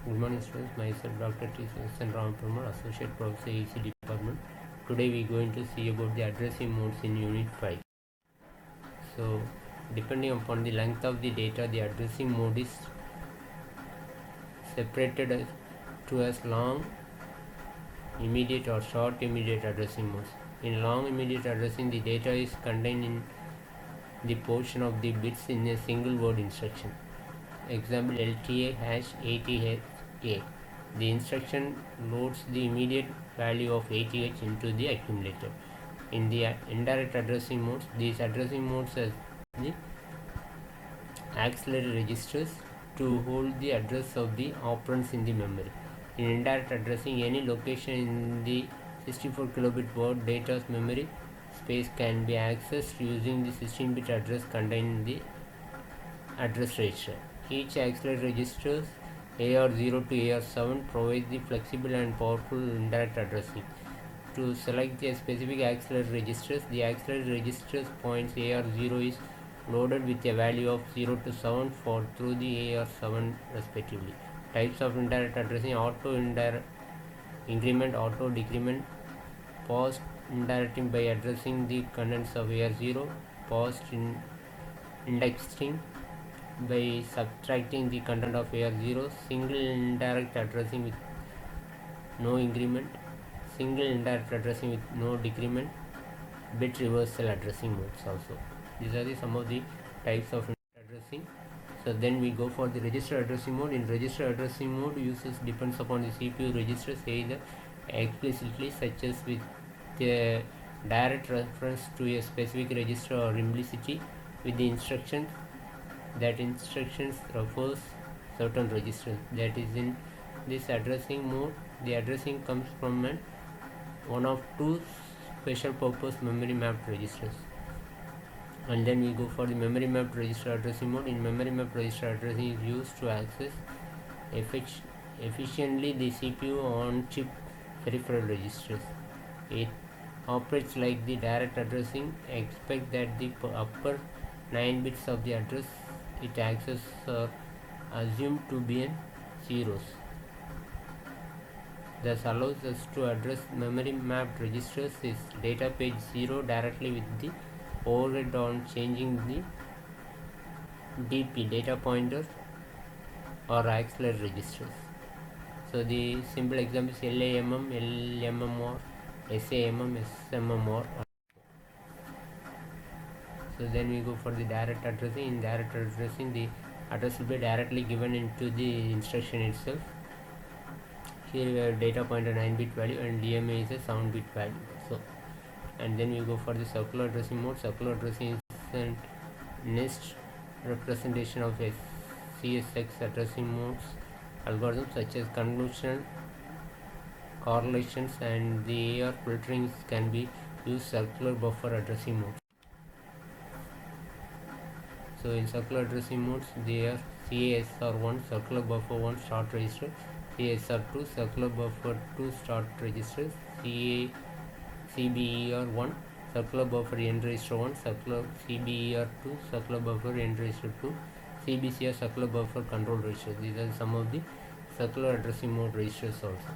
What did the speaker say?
Good morning students, myself Dr. T. Susan Ramaperumal, Associate Professor AC Department. Today we are going to see about the addressing modes in Unit 5. So depending upon the length of the data, the addressing mode is separated to as long, immediate or short immediate addressing modes. In long immediate addressing, the data is contained in the portion of the bits in a single word instruction. Example LTA hash 80H. The instruction loads the immediate value of 80H into the accumulator. In the indirect addressing modes, these addressing modes are the auxiliary registers to hold the address of the operands in the memory. In indirect addressing, any location in the 64 kilobit word data's memory space can be accessed using the 16-bit address contained in the address register. Each auxiliary registers AR0 to AR7 provides the flexible and powerful indirect addressing. To select the specific auxiliary registers, the auxiliary registers points AR0 is loaded with a value of 0 to 7 for through the AR7 respectively. Types of indirect addressing: auto indirect increment, auto decrement, post indirecting by addressing the contents of AR0, post indexing by subtracting the content of AR0, single indirect addressing with no increment, single indirect addressing with no decrement, bit reversal addressing modes also. These are some of the types of addressing. So then we go for the register addressing mode. In register addressing mode, usage depends upon the CPU registers either explicitly, such as with the direct reference to a specific register, or implicitly with the instructions that instructions refers certain registers. That is, in this addressing mode, the addressing comes from one of two special purpose memory mapped registers. And then we go for the memory mapped register addressing mode. In memory mapped register, addressing is used to access efficiently the CPU on chip peripheral registers. It operates like the direct addressing, except that the upper 9 bits of the address it accesses are assumed to be in zeros. Thus allows us to address memory mapped registers is data page 0 directly with the override on changing the DP data pointer or auxiliary registers. So the simple example is LAMM, LMMR, SAMM, SMMR. So then we go for the direct addressing. In direct addressing, the address will be directly given into the instruction itself. Here we have data pointer 9-bit value and DMA is a 7-bit value. So, and then we go for the circular addressing mode. Circular addressing is a next representation of a CSX addressing modes algorithms such as convolutional correlations and the AR filtering can be used circular buffer addressing mode. So in circular addressing modes, they are CASR1 circular buffer 1 start register, CASR2 circular buffer 2 start register, CBER1 circular buffer end register 1, circular CBER2 circular buffer end register 2, CBCR circular buffer control register. These are some of the circular addressing mode registers also.